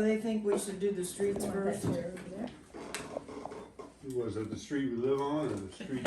They think we should do the streets first. Was it the street we live on or the street?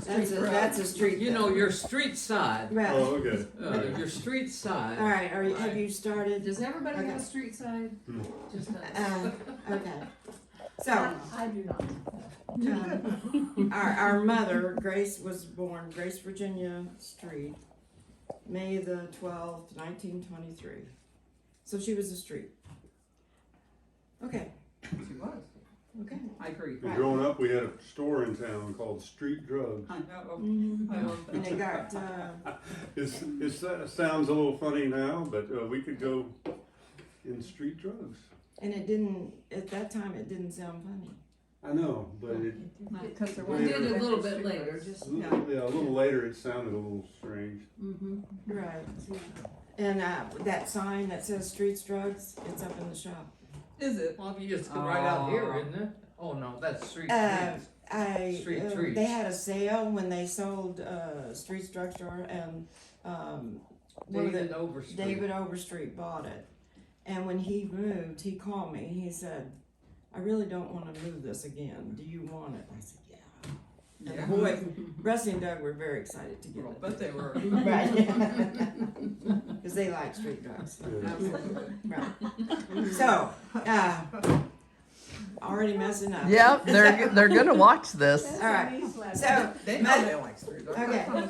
That's a street. You know, your street side. Right. Oh, okay. Your street side. All right. Have you started? Does everybody Okay. have a street side? Just us. Okay. So I do not. our mother, Grace, was born Grace Virginia Street, May the 12th, 1923. So she was a street. Okay. She was. Okay. I agree. And growing up, we had a store in town called Street Drugs. I know. Mm-hmm. I love And that. they got It sounds a little funny now, but we could go in Street Drugs. and it didn't at that time. It didn't sound funny. I know, but it, Because there We was. did it a little bit later, just. yeah, a little later it sounded a little strange. Mm-hmm. Right. And that sign that says Streets Drugs, it's up in the shop. Is it? Well, you just come right out here, isn't it? Oh, no, that's street trees. Street trees. They had a sale when they sold Streets Drugstore, and David Overstreet. David Overstreet bought it. And when he moved, he called me. He said, "I really don't want to move this again. Do you want it?" I said, "Yeah." And the boys, Rusty and Doug, were very excited to get it. But they were. Right. Because they like street drugs. Yeah. Absolutely. Right. So, already messing up. Yep, they're gonna watch this. All right. So, They know they like street drugs.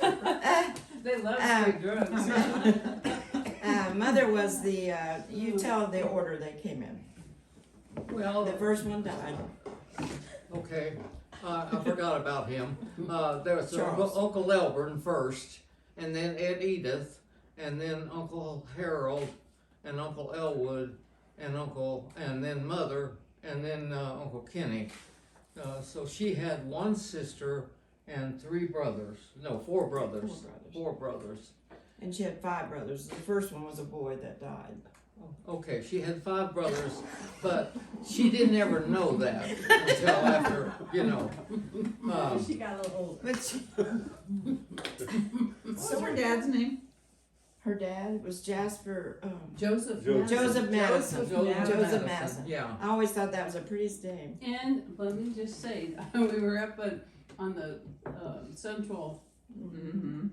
okay. They love street drugs. Mother was the, you tell the order they came in. Well, The first one died. okay, I forgot about him. There was Charles. Uncle Elburn first, and then Ed Edith, and then Uncle Harold, and Uncle Elwood, and then Mother, and then Uncle Kenny. So she had one sister and four brothers. Four brothers. And she had 5 brothers. The first one was a boy that died. Okay, she had 5 brothers, but she didn't ever know that until after, She got a little older. But she, What's her dad's name? her dad was Jasper, Joseph. Joseph Madison. Joseph Madison. Yeah. I always thought that was a prettiest name. And let me just say, we were up on the Central Mm-hmm.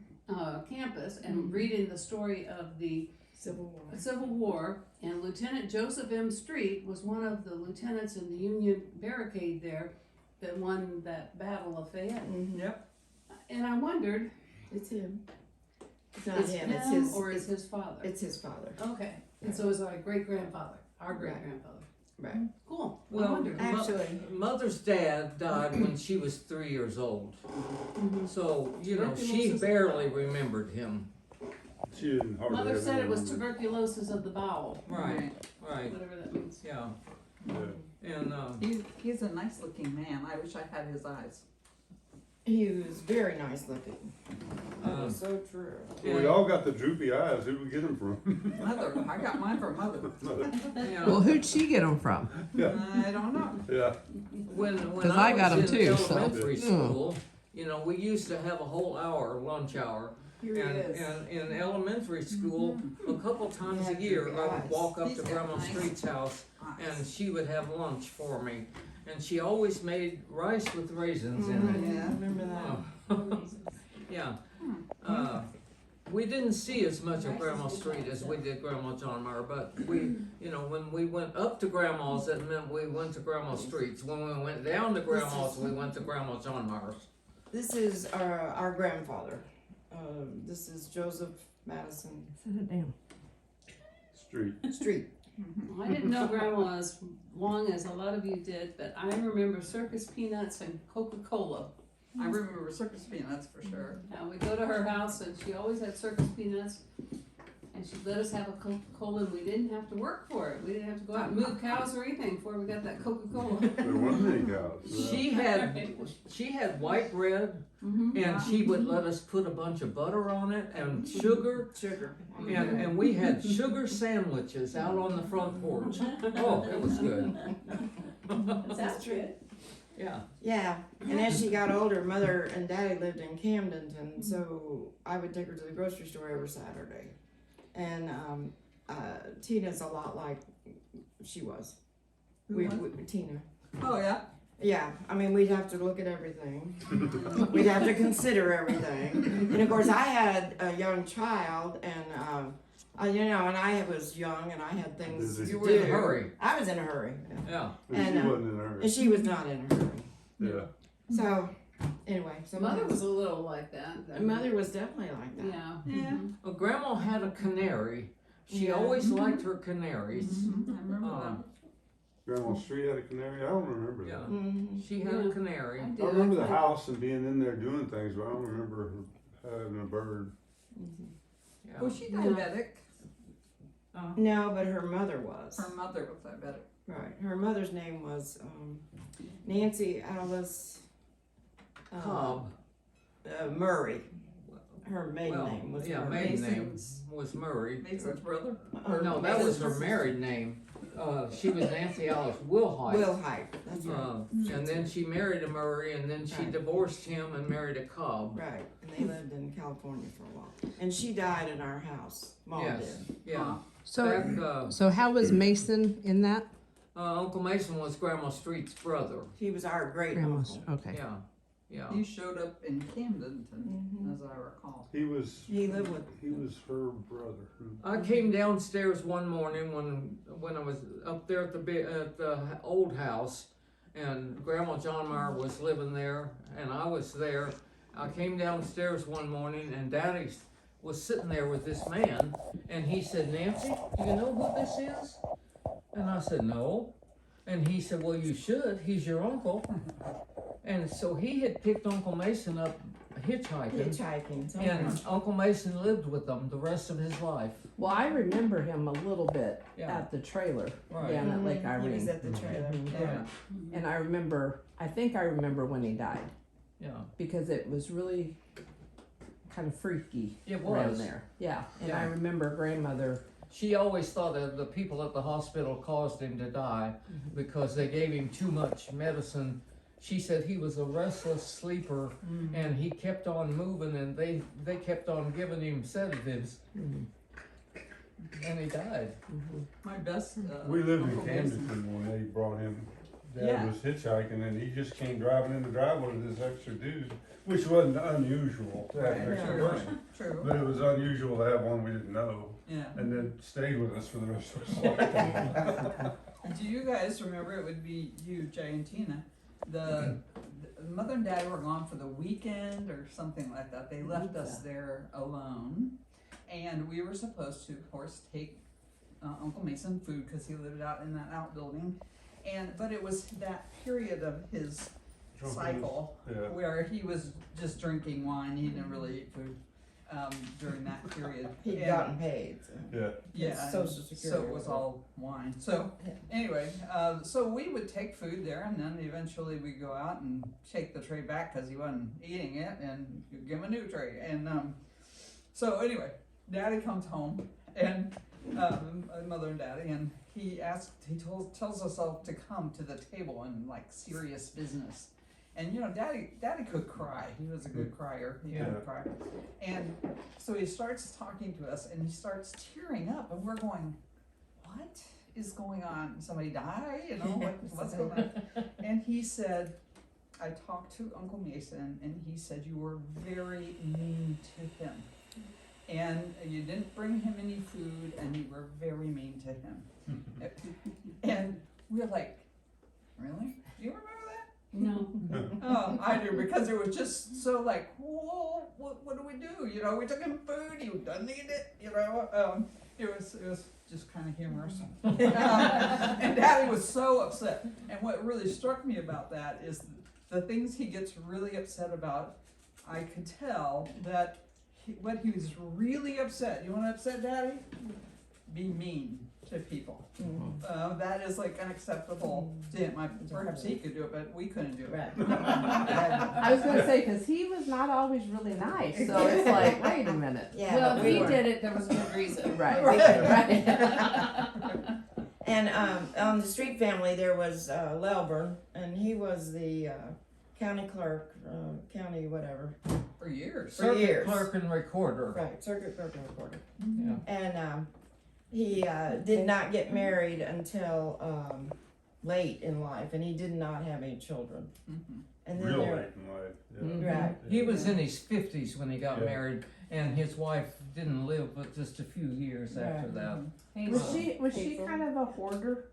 campus and reading the story of the Civil War. Civil War, and Lieutenant Joseph M. Street was one of the lieutenants in the Union barricade there that won that Battle of Fayette. Mm-hmm. Yep. And I wondered, It's him. It's not is him. It's him his. or is his father? It's his father. Okay, and so is our great-grandfather, our great-grandfather. Right. Cool, I Well, wondered. Actually, Mother's dad died when she was 3 years old. Mhm. So, she Tuberculosis. barely remembered him. She didn't hardly Mother ever said it was remember. tuberculosis of the bowel, Right. whatever that means. Yeah. Yeah. And, He's a nice looking man. I wish I had his eyes. he was very nice looking. That Um, was so true. Well, we all got the droopy eyes. Who'd we get them from? Mother. I got mine from mother. Well, who'd she get them from? I don't know. Yeah. when 'Cause I got 'em was in too, so. elementary Mm. school, we used to have a whole hour, lunch hour. Here he is. And in elementary school, a couple times a Yeah, year, big I would eyes. walk up He's to got Grandma nice Street's house, eyes. and she would have lunch for me. And she always made rice with raisins in it. Yeah. I remember that. Yeah. Hmm. We didn't see as much of Grandma Street as we did Grandma Johnmeyer, but when we went up to Grandma's, that meant we went to Grandma Street's. When we went down to Grandma's, we went to Grandma Johnmeyer's. This is our grandfather. This is Joseph Madison Street. Street. I didn't know Grandma as long as a lot of you did, but I remember circus peanuts and Coca-Cola. I remember circus peanuts for sure. Now, we go to her house and she always had circus peanuts, and she let us have a Coca-Cola, and we didn't have to work for it. We didn't have to go out and move cows or anything before we got that Coca-Cola. There wasn't any cows. She had white bread, Mhm. and she would let us put a bunch of butter on it and sugar. Sugar. And we had sugar sandwiches out on the front porch. Oh, it was good. That's true. Yeah. Yeah, and as she got older, Mother and Daddy lived in Camden, so I would take her to the grocery store every Saturday. And Tina's a lot like she was. Who We, was? Tina. Oh, yeah? Yeah, I mean, we'd have to look at everything. We'd have to consider everything. And of course, I had a young child, and and I was young, and I had things Busy. to You were in a do. hurry. I was in a hurry, Yeah. And And, she uh, wasn't in a hurry. and she was not in a hurry. Yeah. So, anyway, so Mother was a little like that. mother was definitely like that. Yeah. Yeah. Well, Grandma had a canary. She Yeah. always liked her canaries. Mm-hmm. I remember Um, Grandma Street had a canary. I don't remember Yeah. that. Mm-hmm. She had a Yeah. canary. I I did. remember the I- house and being in there doing things, but I don't remember having a bird. Yeah. Was she Yeah. diabetic? No, but her mother was. Her mother was diabetic. Right. Her mother's name was Nancy Alice Cobb. Murray. Her maiden Well, name was yeah, Murray. maiden name Mason's- was Murray. Mason's brother? Or no, that was her married name. She was Nancy Alice Wilhite. Wilhite. That's right. And then she married a Murray, and then she Right. divorced him and married a Cobb. Right. And they lived in California for a while. And she died in our house. Mom Yes. did. Yeah. So, Back, so how was Mason in that? Uncle Mason was Grandma Street's brother. He was our great Grandma's. uncle. Okay. Yeah. Yeah. He showed up in Camden, Mhm. as I recall. He was He lived with. her brother. I came downstairs one morning when I was up there at the old house, and Grandma Johnmeyer was living there, and I was there. I came downstairs one morning, and Daddy was sitting there with this man, and he said, "Nancy, you know who this is?" And I said, "No." And he said, "Well, you should. He's your uncle." And so he had picked Uncle Mason up hitchhiking. Hitchhiking. somewhere. And Uncle Mason lived with them the rest of his life. Well, I remember him a little bit Yeah. at the trailer Right. down at Lake He Irene. was at the trailer. Yeah. And I think I remember when he died Yeah. because it was really kind of freaky It around was. there. Yeah. And Yeah. I remember grandmother. She always thought that the people at the hospital caused him to die because they gave him too much medicine. She said he was a restless sleeper and he kept on moving and they kept on giving him sedatives and he died. My best. We lived in Uncle Mason. Camden when they brought him. Dad Yeah. was hitchhiking and he just came driving in the driveway with his extra dude, which wasn't unusual to have an Right, extra true, person. true, But it was unusual to have one we didn't know yeah. and then stayed with us for the rest of his life. Do you guys remember, it would be you, Jay and Tina, the mother and dad were gone for the weekend or something like that. They left us there alone. And we were supposed to, of course, take Uncle Mason food because he lived out in that outbuilding. But it was that period of his cycle Yeah. where he was just drinking wine. He didn't really eat food during that period. He'd And- gotten paid. So. Yeah. yeah, Social and Security. so it was all wine. So anyway, so we would take food there, and then eventually we'd go out and take the tray back because he wasn't eating it, and you'd give him a new tray. And so anyway, Daddy comes home, and mother and Daddy, and he tells us all to come to the table in like serious business. And you know, Daddy could cry. He was a good crier. He Yeah. could cry. And so he starts talking to us, and he starts tearing up, and we're going, "What is going on? Somebody die? You know, what's going on?" And he said, "I talked to Uncle Mason, and he said you were very mean to him, and you didn't bring him any food, and you were very mean to him." And we're like, "Really? Do you remember that?" No. Oh, I do, because it was just so like, whoa, what do we do? You know, we took him food, he doesn't eat it, you know. It was just kind of humorous. And Daddy was so upset. And what really struck me about that is the things he gets really upset about. I could tell that what he was really upset. You want to upset Daddy? Be mean to people. That is like unacceptable to him. Perhaps he could do it, but we couldn't do it. Right. I was going to say, because he was not always really nice. So it's like, wait a minute. Yeah, Well, but if we he were. did it, there was a good reason. Right. Right. And on the Street family, there was Lelburn, and he was the county clerk, county whatever. For years. For years. Clerk and recorder. Right, circuit clerk and recorder. Yeah. And He did not get married until late in life, and he did not have any children. Mhm. And then Real there, late in life, yeah. right. He was in his 50s when he got Yeah. married, and his wife didn't live but just a few years after Right. that. Was she kind of a hoarder?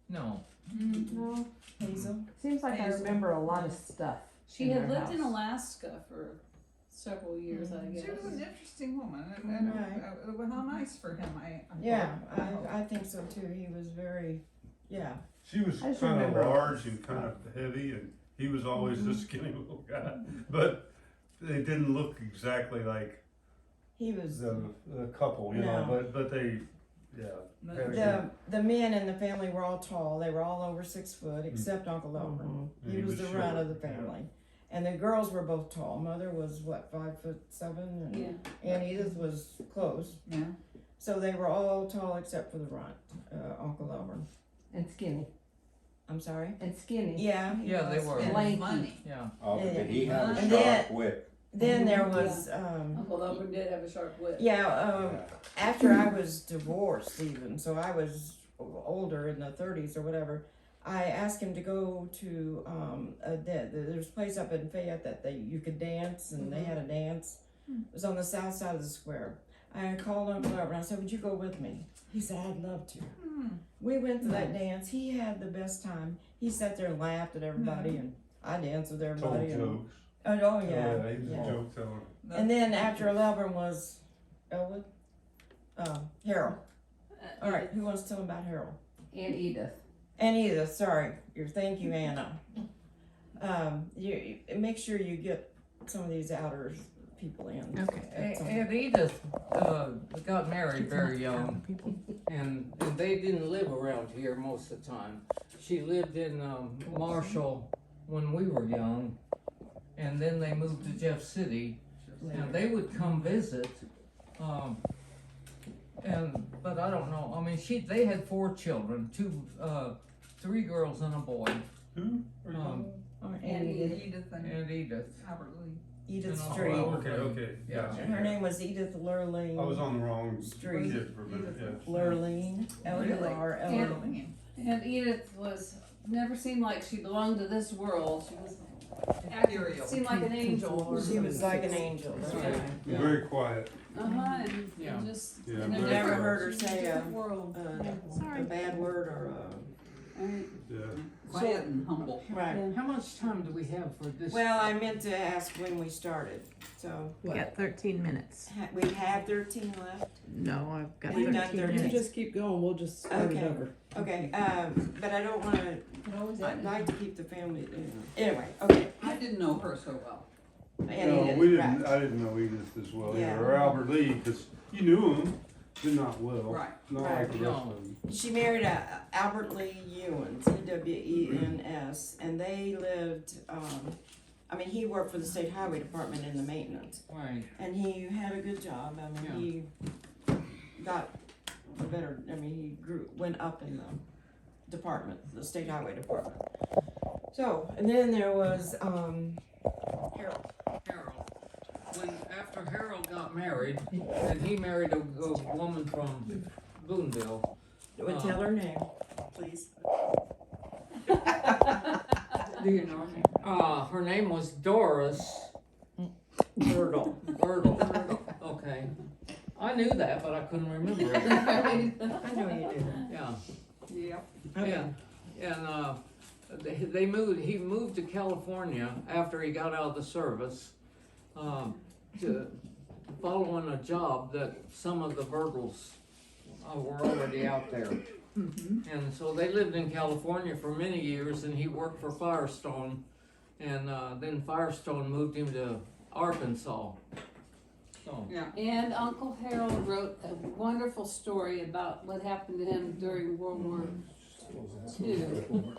No. No. Hazel. Seems like I Hazel. remember a lot of stuff. She had their lived in house. Alaska for several years, I guess. She was an interesting woman, and Right. how nice for him. I Yeah, thought. I think so too. He was very, yeah. She was I just kind of remember- large and kind of heavy, and he was always this skinny little guy. But they didn't look exactly like He was the couple, you know. No. But they, yeah. But had a the men in the family were all tall. They were all over 6 foot, except Uncle Elmer. good- He was the run short, of the yeah. family. And the girls were both tall. Mother was what, 5'7", and Yeah. Aunt Edith was close. Yeah. So they were all tall except for the runt, Uncle Elmer. And skinny. I'm sorry. And skinny. Yeah. he Yeah, they was. were. And Lanky. money. Yeah. Oh, but did he have a And sharp wit? Then there was Uncle Albert did have a sharp wit. yeah. After I was divorced, even so, I was older in the 30s or whatever. I asked him to go to there's a place up in Fayette that you could dance, and they had a dance. It was on the south side of the square. I called Uncle Albert and I said, "Would you go with me?" He said, "I'd love to." We went to that dance. He had the best time. He sat there and laughed at everybody, and I danced with Told everybody. And, jokes. oh He yeah, was a yeah. joke teller. And then after Elvin was Elwood, Harold. All right, who wants to tell him about Harold? And Edith. And Edith, sorry. Thank you, Anna. You make sure you get some of these outer people in. Okay. And Edith got married very young, and they didn't live around here most of the time. She lived in Marshall when we were young, and then they moved to Jeff City, and they would come visit. But I don't know. I mean, they had 4 children, 3 girls and a boy, Who? Are you talking And Edith, Edith and and Edith. Albert Lee. Edith And all- Street. about? Okay. Yeah. Gotcha. And her name was Edith Lurleen. I was on the wrong Street. kid for a minute. Yes. Lurleen. L-U-R, L-U-R. And Edith never seemed like she belonged to this world. She was Ethereal. seemed like an angel. She was like an angel. That's right. Yeah. Very quiet. And Yeah. just Yeah, in a very Never different, heard her say a, different world. a bad word or Right. Yeah. Quiet and humble. right. Yeah. How much time do we have for this? Well, I meant to ask when we started. So We got 13 minutes. we have 13 left. No, I've got We've 13 done 13. minutes. Just keep going, we'll just start Okay. it over. Okay, but I don't want to. It always I'd ends. like to keep the family. Anyway, okay. I didn't know her so well. And No, Edith, we didn't. right. I didn't know Edith as well Yeah. either, or Albert Lee, because you knew him, but not well. Right. Not Right. like the rest of them. She married Albert Lee Ewens, E-W-E-N-S, and they lived. I mean, he worked for the state highway department in the maintenance, Right. and he had a good job. I mean, he got a better. I mean, he went up in the department, the state highway department. So, and then there was Harold. Harold. After Harold got married, and he married a woman from Boonville. Tell her name, please. Do you know her name? Her name was Doris Myrtle. Birtle. Okay. I knew that, but I couldn't remember it. I know you do. Yeah. Yep. Okay. And he moved to California after he got out of the service, to following a job that some of the Virgils were already out there. And so they lived in California for many years, and he worked for Firestone, and then Firestone moved him to Arkansas. So, Yeah. And Uncle Harold wrote a wonderful story about what happened to him during World War II.